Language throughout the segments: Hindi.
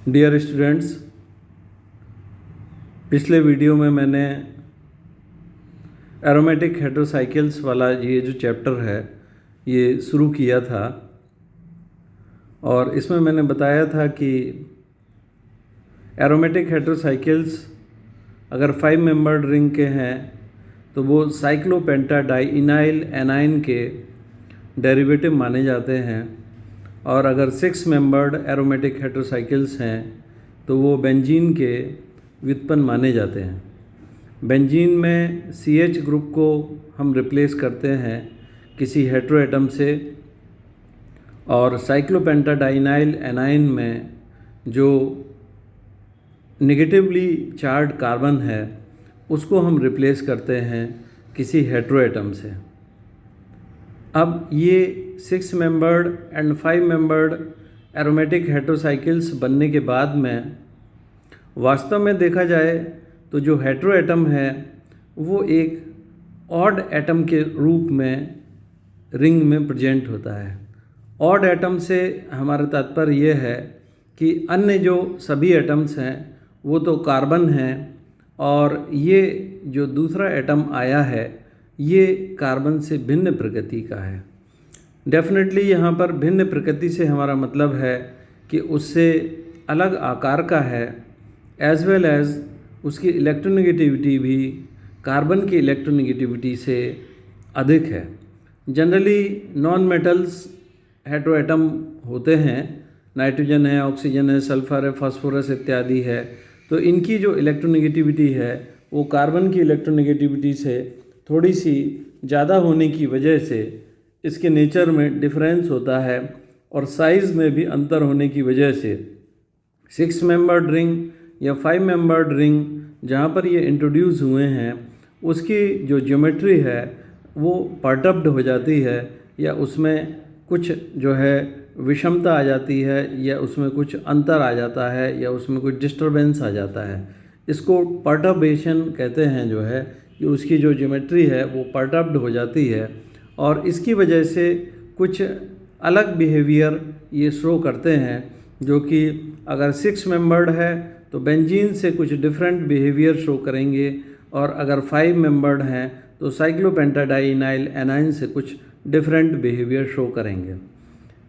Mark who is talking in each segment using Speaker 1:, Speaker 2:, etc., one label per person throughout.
Speaker 1: डियर स्टूडेंट्स, पिछले वीडियो में मैंने एरोमेटिक हेटेरोसाइकिल्स वाला ये जो चैप्टर है ये शुरू किया था और इसमें मैंने बताया था कि एरोमेटिक हेटेरोसाइकिल्स अगर 5 मेंबर्ड रिंग के हैं तो वो साइक्लोपेंटाडाइइनाइल एनाइन के डेरिवेटिव माने जाते हैं, और अगर 6 मेंबर्ड एरोमेटिक हेटेरोसाइकिल्स हैं तो वो बेंजीन के व्युत्पन्न माने जाते हैं। बेंजीन में CH ग्रुप को हम रिप्लेस करते हैं किसी हेटेरो एटम से, और साइक्लोपेंटाडाइइनाइल एनाइन में जो नेगेटिवली चार्ज कार्बन है उसको हम रिप्लेस करते हैं किसी हेटेरो एटम से। अब ये 6 मेंबर्ड एंड 5 मेंबर्ड एरोमेटिक हेटेरोसाइकिल्स बनने के बाद में वास्तव में देखा जाए तो जो हेटेरो एटम है वो एक ऑड एटम के रूप में रिंग में प्रेजेंट होता है। ऑड एटम से हमारा तात्पर्य ये है कि अन्य जो सभी एटम्स हैं वो तो कार्बन हैं, और ये जो दूसरा एटम आया है ये कार्बन से भिन्न प्रकृति का है। डेफिनेटली यहाँ पर भिन्न प्रकृति से हमारा मतलब है कि उससे अलग आकार का है, एज वेल एज उसकी इलेक्ट्रोनेगेटिविटी भी कार्बन की इलेक्ट्रोनेगेटिविटी से अधिक है। Generally non metals hetero atom होते हैं, नाइट्रोजन है, ऑक्सीजन है, सल्फर है, फास्फोरस इत्यादि है, तो इनकी जो इलेक्ट्रोनेगेटिविटी है वो कार्बन की इलेक्ट्रोनेगेटिविटी से थोड़ी सी ज़्यादा होने की वजह से इसके नेचर में डिफरेंस होता है, और साइज़ में भी अंतर होने की वजह से 6 मेंबर्ड रिंग या 5 मेंबर्ड रिंग जहाँ पर ये इंट्रोड्यूस हुए हैं उसकी जो ज्योमेट्री है वो पर्टर्ब्ड हो जाती है, या उसमें कुछ जो है विषमता आ जाती है, या उसमें कुछ अंतर आ जाता है, या उसमें कुछ डिस्टरबेंस आ जाता है। इसको पर्टर्बेशन कहते हैं, जो है कि उसकी जो ज्योमेट्री है वो पर्टर्ब्ड हो जाती है, और इसकी वजह से कुछ अलग बिहेवियर ये शो करते हैं, जो कि अगर 6 मेंबर्ड है तो बेंजीन से कुछ डिफरेंट बिहेवियर शो करेंगे, और अगर 5 मेंबर्ड हैं तो साइक्लोपेंटाडाइइनाइल एनाइन से कुछ डिफरेंट बिहेवियर शो करेंगे।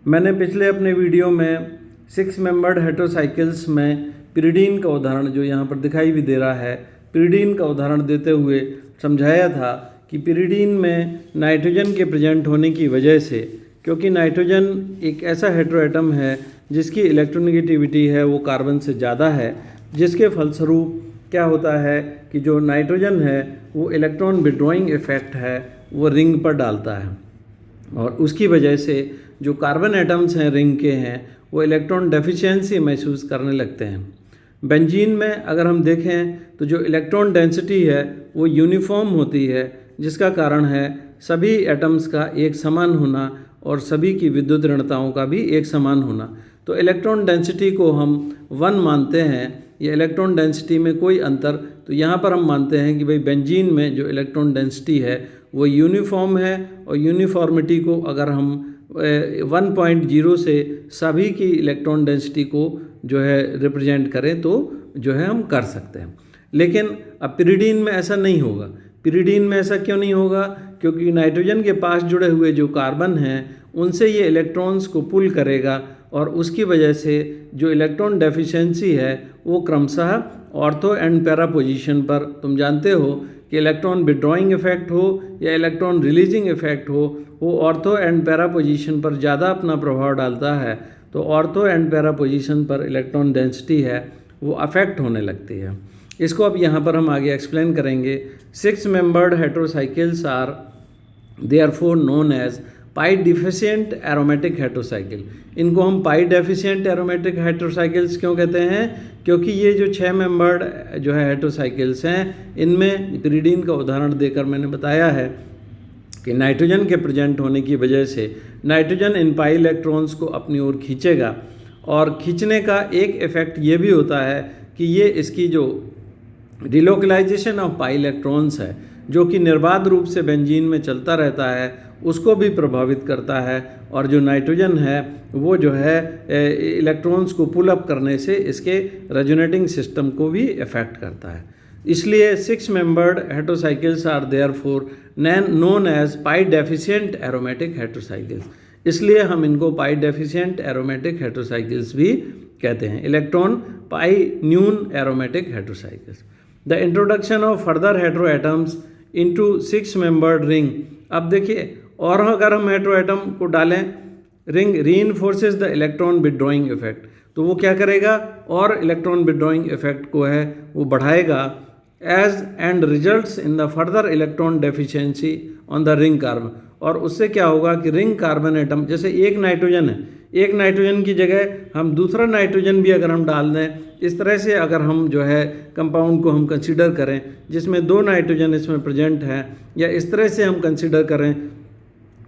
Speaker 1: मैंने पिछले अपने वीडियो में 6 मेंबर्ड हेटेरोसाइकिल्स में पिरिडीन का उदाहरण, जो यहाँ पर दिखाई भी दे रहा है, पिरिडीन का उदाहरण देते हुए समझाया था कि पिरिडीन में नाइट्रोजन के प्रेजेंट होने की वजह से, क्योंकि नाइट्रोजन एक ऐसा हेटेरो एटम है जिसकी इलेक्ट्रोनेगेटिविटी है वो कार्बन से ज़्यादा है, जिसके फलस्वरूप क्या होता है कि जो नाइट्रोजन है वो इलेक्ट्रॉन विड्रॉइंग इफेक्ट है वो रिंग पर डालता है, और उसकी वजह से जो कार्बन एटम्स हैं रिंग के हैं वो इलेक्ट्रॉन डेफिशिएंसी महसूस करने लगते हैं। बेंजीन में अगर हम देखें तो जो इलेक्ट्रॉन डेंसिटी है वो यूनिफॉर्म होती है, जिसका कारण है सभी एटम्स का एक समान होना और सभी की विद्युत ऋणताओं का भी एक समान होना। तो इलेक्ट्रॉन डेंसिटी को हम 1 मानते हैं, या इलेक्ट्रॉन डेंसिटी में कोई अंतर, तो यहाँ पर हम मानते हैं कि भाई बेंजीन में जो इलेक्ट्रॉन डेंसिटी है वो यूनिफॉर्म है, और यूनिफॉर्मिटी को अगर हम 1.0 से सभी की इलेक्ट्रॉन डेंसिटी को जो है रिप्रेजेंट करें तो जो है हम कर सकते हैं। लेकिन अब पिरिडीन में ऐसा नहीं होगा। पिरिडीन में ऐसा क्यों नहीं होगा? क्योंकि नाइट्रोजन के पास जुड़े हुए जो कार्बन हैं उनसे ये इलेक्ट्रॉन्स को पुल करेगा, और उसकी वजह से जो इलेक्ट्रॉन डेफिशिएंसी है वो क्रमशः ऑर्थो एंड पैरा पोजीशन पर, तुम जानते हो कि इलेक्ट्रॉन विड्रॉइंग इफेक्ट हो या इलेक्ट्रॉन रिलीजिंग इफेक्ट हो, वो ऑर्थो एंड पैरा पोजीशन पर ज़्यादा अपना प्रभाव डालता है। तो ऑर्थो एंड पैरा पोजीशन पर इलेक्ट्रॉन डेंसिटी है वो अफेक्ट होने लगती है। इसको अब यहाँ पर हम आगे एक्सप्लेन करेंगे। 6 membered heterocycles are therefore known as pi deficient aromatic heterocycle. इनको हम पाई डेफिशिएंट एरोमेटिक हेटेरोसाइकिल्स क्यों कहते हैं? क्योंकि ये जो 6 मेंबर्ड जो है हेटेरोसाइकिल्स हैं इनमें पिरिडीन का उदाहरण देकर मैंने बताया है कि नाइट्रोजन के प्रेजेंट होने की वजह से नाइट्रोजन इन पाई इलेक्ट्रॉन्स को अपनी ओर खींचेगा, और खींचने का एक इफ़ेक्ट ये भी होता है कि ये इसकी जो डिलोकलाइजेशन ऑफ पाई इलेक्ट्रॉन्स है जो कि निर्बाध रूप से बेंजीन में चलता रहता है, उसको भी प्रभावित करता है, और जो नाइट्रोजन है वो जो है इलेक्ट्रॉन्स को पुल अप करने से इसके रेजोनेटिंग सिस्टम को भी इफेक्ट करता है। इसलिए 6 membered heterocycles are therefore known as pi deficient aromatic heterocycles. इसलिए हम इनको पाई डेफिशिएंट एरोमेटिक हेटेरोसाइकिल्स भी कहते हैं। इलेक्ट्रॉन पाई न्यून aromatic heterocycles. The introduction of further hetero atoms into 6 membered ring. अब देखिए, और अगर हम हेटेरो एटम को डालें, ring reinforces the electron withdrawing effect, तो वो क्या करेगा, और इलेक्ट्रॉन विथड्रॉइंग इफेक्ट को है वो बढ़ाएगा, as and results in the further electron deficiency on the ring carbon. और उससे क्या होगा कि रिंग कार्बन एटम, जैसे एक नाइट्रोजन है, एक नाइट्रोजन की जगह हम दूसरा नाइट्रोजन भी अगर हम डाल दें, इस तरह से अगर हम जो है कंपाउंड को हम कंसीडर करें जिसमें 2 नाइट्रोजन इसमें प्रेजेंट हैं, या इस तरह से हम कंसीडर करें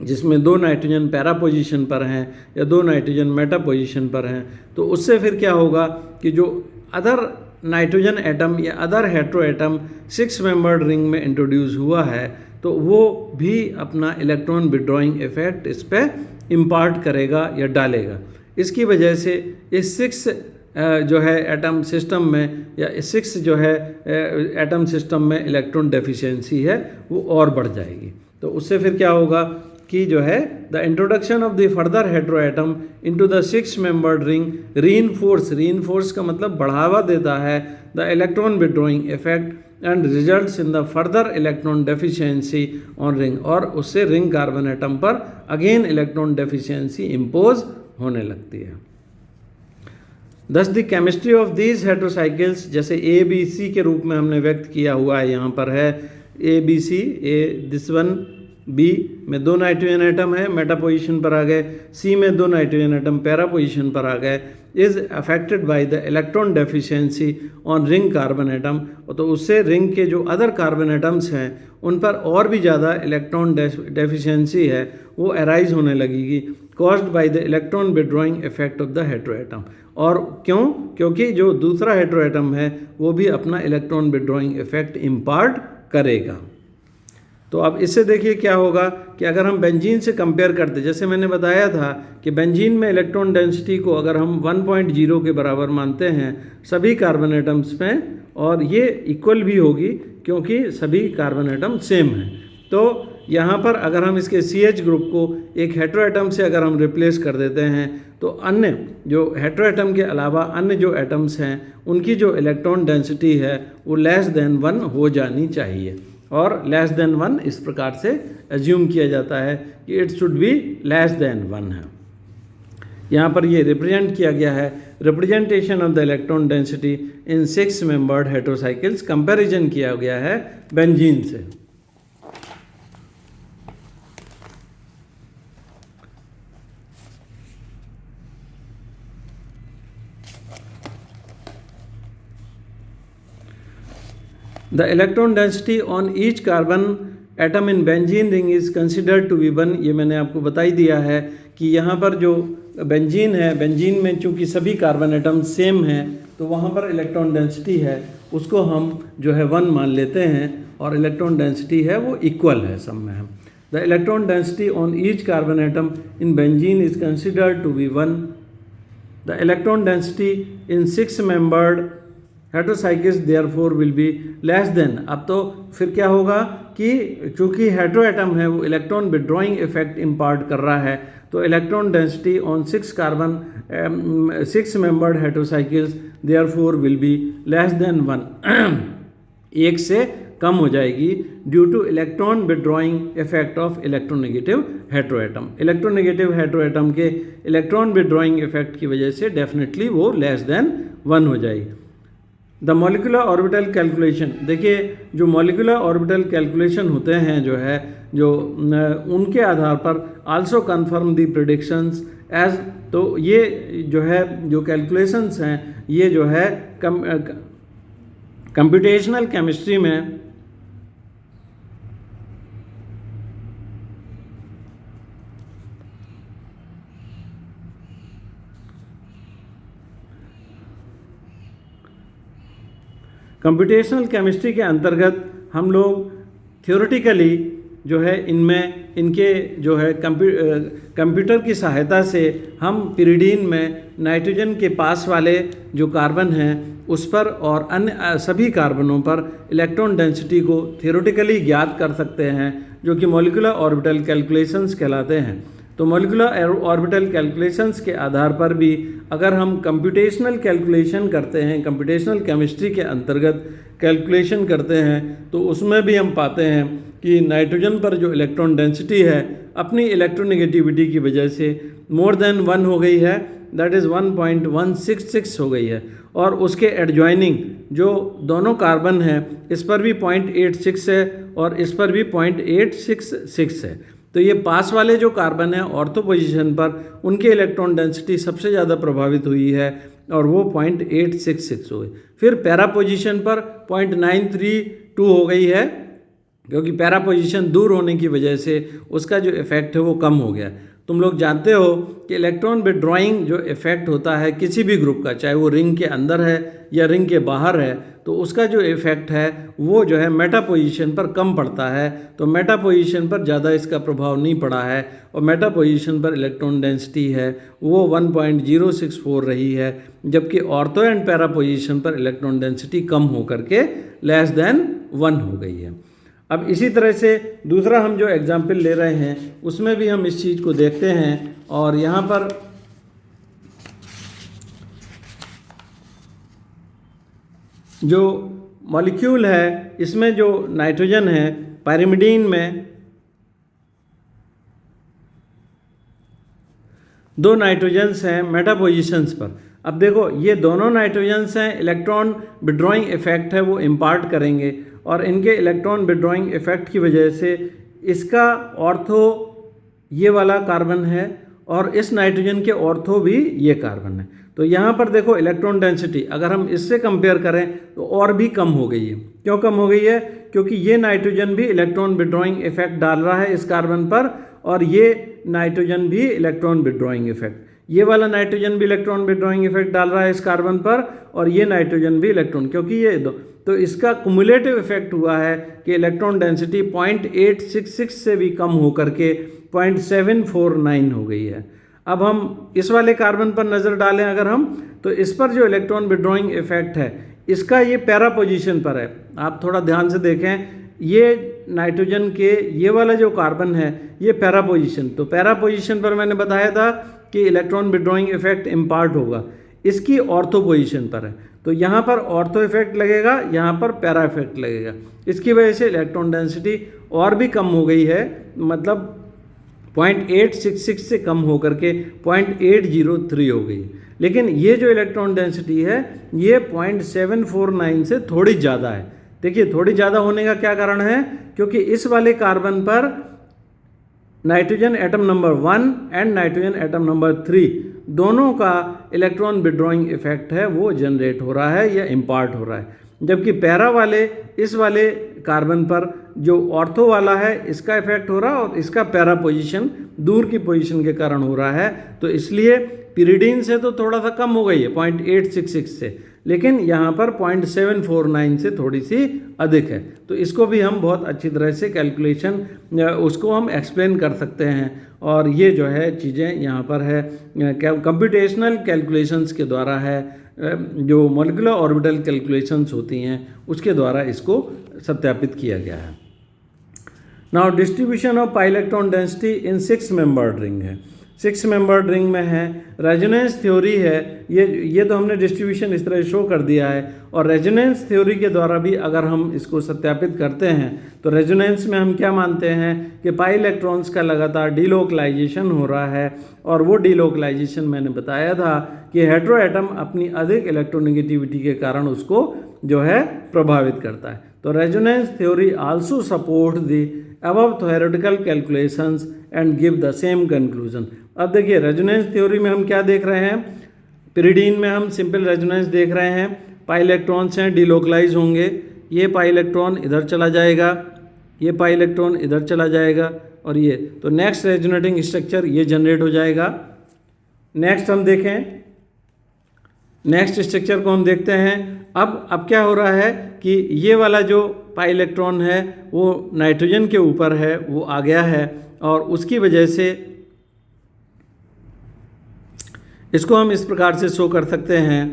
Speaker 1: जिसमें 2 नाइट्रोजन पैरा पोजीशन पर हैं या 2 नाइट्रोजन मेटा पोजीशन पर हैं, तो उससे फिर क्या होगा कि जो अदर नाइट्रोजन एटम या other hetero atom 6 membered ring में इंट्रोड्यूस हुआ है, तो वो भी अपना इलेक्ट्रॉन विड्रॉइंग इफेक्ट इस पर इम्पार्ट करेगा या डालेगा। इसकी वजह से इस 6 जो है एटम सिस्टम में, या 6 जो है एटम सिस्टम में इलेक्ट्रॉन डेफिशिएंसी है वो और बढ़ जाएगी। तो उससे फिर क्या होगा कि जो है the introduction of the further hetero atom into the 6 membered ring reinforce का मतलब बढ़ावा देता है the electron withdrawing effect and results in the further electron deficiency on ring, और उससे रिंग कार्बन एटम पर अगेन इलेक्ट्रॉन डेफिशिएंसी इम्पोज होने लगती है। दस द केमिस्ट्री ऑफ दीज हेटेरोसाइकिल्स, जैसे ए बी सी के रूप में हमने व्यक्त किया हुआ है, यहाँ पर है A B C, A this one, B में 2 नाइट्रोजन एटम है मेटा पोजीशन पर आ गए, सी में 2 नाइट्रोजन एटम पैरा पोजीशन पर आ गए, is affected by the electron deficiency on ring carbon atom. तो उससे रिंग के जो अदर कार्बन एटम्स हैं उन पर और भी ज़्यादा इलेक्ट्रॉन डेफिशिएंसी है वो अराइज होने लगेगी, caused by the electron withdrawing effect of the hetero atom. और क्यों? क्योंकि जो दूसरा हेटेरो एटम है वो भी अपना इलेक्ट्रॉन विड्रॉइंग इफेक्ट इम्पार्ट करेगा। तो अब इससे देखिए क्या होगा कि अगर हम बेंजीन से कंपेयर करते, जैसे मैंने बताया था कि बेंजीन में इलेक्ट्रॉन डेंसिटी को अगर हम 1.0 के बराबर मानते हैं सभी कार्बन एटम्स में, और ये इक्वल भी होगी क्योंकि सभी कार्बन एटम सेम हैं। तो यहाँ पर अगर हम इसके CH ग्रुप को एक हेटेरो एटम से अगर हम रिप्लेस कर देते हैं, तो अन्य जो हेटेरो एटम के अलावा अन्य जो एटम्स हैं उनकी जो इलेक्ट्रॉन डेंसिटी है वो लेस देन 1 हो जानी चाहिए, और लेस देन 1 इस प्रकार से एज्यूम किया जाता है कि it should be less than 1 है। यहाँ पर ये रिप्रेजेंट किया गया है, representation of the electron density in 6 membered heterocycles, comparison किया गया है बेंजीन से। The electron density on each carbon atom in benzene ring is considered to be 1। ये मैंने आपको बता ही दिया है कि यहाँ पर जो बेंजीन है, बेंजीन में चूँकि सभी कार्बन एटम सेम हैं तो वहाँ पर इलेक्ट्रॉन डेंसिटी है उसको हम जो है 1 मान लेते हैं, और इलेक्ट्रॉन डेंसिटी है वो इक्वल है सब में। The electron density on each carbon atom in benzene is considered to be 1। The electron density in 6 membered heterocycles therefore will be less than. अब तो फिर क्या होगा कि चूंकि हेटेरो एटम है वो इलेक्ट्रॉन विड्रॉइंग इफेक्ट इम्पार्ट कर रहा है, तो electron density on 6 membered heterocycles therefore will be less than 1, 1 से कम हो जाएगी, due to electron withdrawing effect of electronegative hetero atom. Electronegative hetero atom के इलेक्ट्रॉन विड्रॉइंग इफेक्ट की वजह से डेफिनेटली वो लेस देन 1 हो जाएगी। द मॉलिक्यूलर ऑर्बिटल कैलकुलेशन, देखिए जो मॉलिक्यूलर ऑर्बिटल कैलकुलेशन होते हैं जो है जो उनके आधार पर also confirm the predictions as, तो ये जो है जो कैलकुलेशंस हैं ये जो है कंप्यूटेशनल केमिस्ट्री में कंप्यूटेशनल केमिस्ट्री के अंतर्गत हम लोग थियोरेटिकली जो है इनमें इनके जो है कंप्यूटर की सहायता से हम पिरिडीन में नाइट्रोजन के पास वाले जो कार्बन हैं उस पर और अन्य सभी कार्बनों पर इलेक्ट्रॉन डेंसिटी को थियोरेटिकली ज्ञात कर सकते हैं, जो कि मॉलिक्यूलर ऑर्बिटल कैलकुलेशंस कहलाते हैं। तो मॉलिक्यूलर ऑर्बिटल कैलकुलेशंस के आधार पर भी अगर हम कंप्यूटेशनल कैलकुलेशन करते हैं, कंप्यूटेशनल केमिस्ट्री के अंतर्गत कैलकुलेशन करते हैं, तो उसमें भी हम पाते हैं कि नाइट्रोजन पर जो इलेक्ट्रॉन डेंसिटी है अपनी इलेक्ट्रोनेगेटिविटी की वजह से मोर देन 1 हो गई है, दैट इज़ 1.166 हो गई है। और उसके एडजॉइनिंग जो दोनों कार्बन हैं इस पर भी 0.86 है और इस पर भी 0.866 है। तो ये पास वाले जो कार्बन हैं ऑर्थो पोजीशन पर उनके इलेक्ट्रॉन डेंसिटी सबसे ज़्यादा प्रभावित हुई है और वो 0.866 हो गई। फिर पैरा पोजीशन पर 0.932 हो गई है, क्योंकि पैरा पोजीशन दूर होने की वजह से उसका जो इफ़ेक्ट है वो कम हो गया। तुम लोग जानते हो कि इलेक्ट्रॉन विड्रॉइंग जो इफ़ेक्ट होता है किसी भी ग्रुप का, चाहे वो रिंग के अंदर है या रिंग के बाहर है, तो उसका जो इफ़ेक्ट है वो जो है मेटा पोजीशन पर कम पड़ता है। तो मेटा पोजीशन पर ज़्यादा इसका प्रभाव नहीं पड़ा है और मेटा पोजीशन पर इलेक्ट्रॉन डेंसिटी है वो 1.064 रही है, जबकि ऑर्थो एंड पैरा पोजीशन पर इलेक्ट्रॉन डेंसिटी कम होकर के लेस देन 1 हो गई है। अब इसी तरह से दूसरा हम जो एग्जाम्पल ले रहे हैं उसमें भी हम इस चीज़ को देखते हैं और यहाँ पर जो मॉलिक्यूल है इसमें जो नाइट्रोजन है पायरिमिडीन में 2 नाइट्रोजन्स हैं मेटा पोजीशंस पर। अब देखो ये दोनों नाइट्रोजन्स हैं, इलेक्ट्रॉन विड्रॉइंग इफेक्ट है वो इम्पार्ट करेंगे और इनके इलेक्ट्रॉन विड्रॉइंग इफेक्ट की वजह से इसका ऑर्थो ये वाला कार्बन है और इस नाइट्रोजन के ऑर्थो भी ये कार्बन है। तो यहाँ पर देखो इलेक्ट्रॉन डेंसिटी अगर हम इससे कंपेयर करें तो और भी कम हो गई है। क्यों कम हो गई है? क्योंकि ये नाइट्रोजन भी इलेक्ट्रॉन विड्रॉइंग इफेक्ट डाल रहा है इस कार्बन पर और ये नाइट्रोजन भी इलेक्ट्रॉन विड्रॉइंग इफेक्ट, ये वाला नाइट्रोजन भी इलेक्ट्रॉन विड्रॉइंग इफेक्ट डाल रहा है इस कार्बन पर और ये नाइट्रोजन भी इलेक्ट्रॉन, क्योंकि ये दो, तो इसका कुमुलेटिव इफेक्ट हुआ है कि इलेक्ट्रॉन डेंसिटी 0.866 से भी कम होकर के 0.749 हो गई है। अब हम इस वाले कार्बन पर नज़र डालें अगर हम, तो इस पर जो इलेक्ट्रॉन विड्रॉइंग इफेक्ट है इसका ये पैरा पोजीशन पर है। आप थोड़ा ध्यान से देखें, ये नाइट्रोजन के ये वाला जो कार्बन है ये पैरा पोजीशन, तो पैरा पोजीशन पर मैंने बताया था कि इलेक्ट्रॉन विड्रॉइंग इफेक्ट इम्पार्ट होगा, इसकी ऑर्थो पोजीशन पर है। तो यहाँ पर ऑर्थो इफेक्ट लगेगा, यहाँ पर पैरा इफेक्ट लगेगा, इसकी वजह से इलेक्ट्रॉन डेंसिटी और भी कम हो गई है, मतलब 0.866 से कम होकर के 0.803 हो गई। लेकिन ये जो इलेक्ट्रॉन डेंसिटी है ये 0.749 से थोड़ी ज़्यादा है। देखिए थोड़ी ज़्यादा होने का क्या कारण है, क्योंकि इस वाले कार्बन पर nitrogen atom number 1 and nitrogen atom number 3 दोनों का इलेक्ट्रॉन विड्रॉइंग इफेक्ट है वो जनरेट हो रहा है या इम्पार्ट हो रहा है, जबकि पैरा वाले इस वाले कार्बन पर जो ऑर्थो वाला है इसका इफेक्ट हो रहा है और इसका पैरा पोजीशन दूर की पोजीशन के कारण हो रहा है। तो इसलिए पिरिडीन से तो थोड़ा सा कम हो गई है 0.866 से, लेकिन यहाँ पर 0.749 से थोड़ी सी अधिक है। तो इसको भी हम बहुत अच्छी तरह से कैलकुलेशन उसको हम एक्सप्लेन कर सकते हैं और ये जो है चीज़ें यहाँ पर है कंप्यूटेशनल कैलकुलेशंस के द्वारा है, जो मॉलिक्यूलर ऑर्बिटल कैलकुलेशंस होती हैं उसके द्वारा इसको सत्यापित किया गया है। Now distribution of pi electron density in 6 membered ring है, 6 मेंबर्ड रिंग में है रेजोनेंस थ्योरी है, ये तो हमने डिस्ट्रीब्यूशन इस तरह शो कर दिया है। और रेजोनेंस थ्योरी के द्वारा भी अगर हम इसको सत्यापित करते हैं तो रेजोनेंस में हम क्या मानते हैं कि पाई इलेक्ट्रॉन्स का लगातार डीलोकलाइजेशन हो रहा है और वो डीलोकलाइजेशन मैंने बताया था कि हेटेरो एटम अपनी अधिक इलेक्ट्रोनेगेटिविटी के कारण उसको जो है प्रभावित करता है। तो resonance theory also support the above theoretical calculations and give the same conclusion. अब देखिए रेजोनेंस थ्योरी में हम क्या देख रहे हैं, पिरिडीन में हम सिंपल रेजोनेंस देख रहे हैं, पाई इलेक्ट्रॉन्स हैं डीलोकलाइज होंगे, ये पाई इलेक्ट्रॉन इधर चला जाएगा, ये पाई इलेक्ट्रॉन इधर चला जाएगा और ये, तो नेक्स्ट रेजोनेटिंग स्ट्रक्चर ये जनरेट हो जाएगा। नेक्स्ट हम देखें, नेक्स्ट स्ट्रक्चर को हम देखते हैं। अब क्या हो रहा है कि कि ये वाला जो पाई इलेक्ट्रॉन है वो नाइट्रोजन के ऊपर है, वो आ गया है, और उसकी वजह से इसको हम इस प्रकार से शो कर सकते हैं।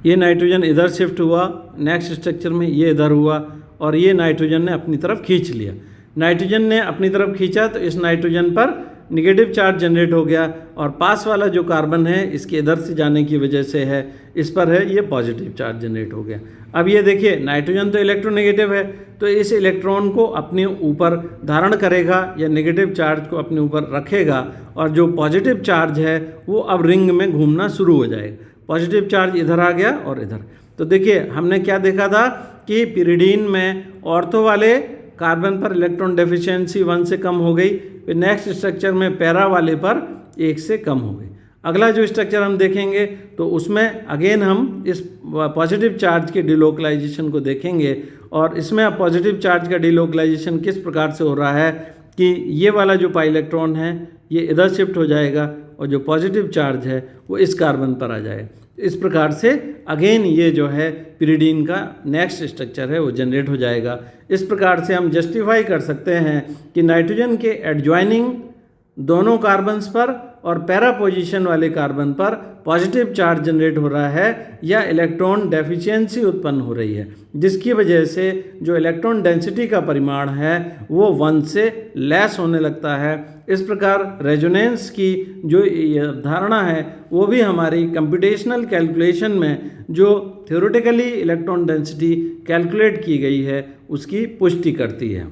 Speaker 1: ये नाइट्रोजन इधर शिफ्ट हुआ नेक्स्ट स्ट्रक्चर में, ये इधर हुआ, और ये नाइट्रोजन ने अपनी तरफ खींच लिया। नाइट्रोजन ने अपनी तरफ खींचा तो इस नाइट्रोजन पर निगेटिव चार्ज जनरेट हो गया, और पास वाला जो कार्बन है इसके इधर से जाने की वजह से है, इस पर है ये पॉजिटिव चार्ज जनरेट हो गया। अब ये देखिए नाइट्रोजन तो इलेक्ट्रोनेगेटिव है, तो इस इलेक्ट्रॉन को अपने ऊपर धारण करेगा या नेगेटिव चार्ज को अपने ऊपर रखेगा, और जो पॉजिटिव चार्ज है वो अब रिंग में घूमना शुरू हो जाएगा। पॉजिटिव चार्ज इधर आ गया और इधर। तो देखिए हमने क्या देखा था कि पिरिडीन में ऑर्थो वाले कार्बन पर इलेक्ट्रॉन डेफिशिएंसी 1 से कम हो गई, फिर नेक्स्ट स्ट्रक्चर में पैरा वाले पर 1 से कम हो गई। अगला जो स्ट्रक्चर हम देखेंगे तो उसमें अगेन हम इस पॉजिटिव चार्ज के डिलोकलाइजेशन को देखेंगे, और इसमें अब पॉजिटिव चार्ज का डिलोकलाइजेशन किस प्रकार से हो रहा है कि ये वाला जो पाई इलेक्ट्रॉन है ये इधर शिफ्ट हो जाएगा, और जो पॉजिटिव चार्ज है वो इस कार्बन पर आ जाएगा। इस प्रकार से अगेन ये जो है पिरिडीन का नेक्स्ट स्ट्रक्चर है वो जनरेट हो जाएगा। इस प्रकार से हम जस्टिफाई कर सकते हैं कि नाइट्रोजन के एडजॉइनिंग दोनों कार्बन्स पर और पैरा पोजीशन वाले कार्बन पर पॉजिटिव चार्ज जनरेट हो रहा है या इलेक्ट्रॉन डेफिशिएंसी उत्पन्न हो रही है, जिसकी वजह से जो इलेक्ट्रॉन डेंसिटी का परिमाण है वो 1 से लेस होने लगता है। इस प्रकार रेजोनेंस की जो धारणा है वो भी हमारी कंप्यूटेशनल कैलकुलेशन में जो थ्योरेटिकली इलेक्ट्रॉन डेंसिटी कैलकुलेट की गई है उसकी पुष्टि करती है।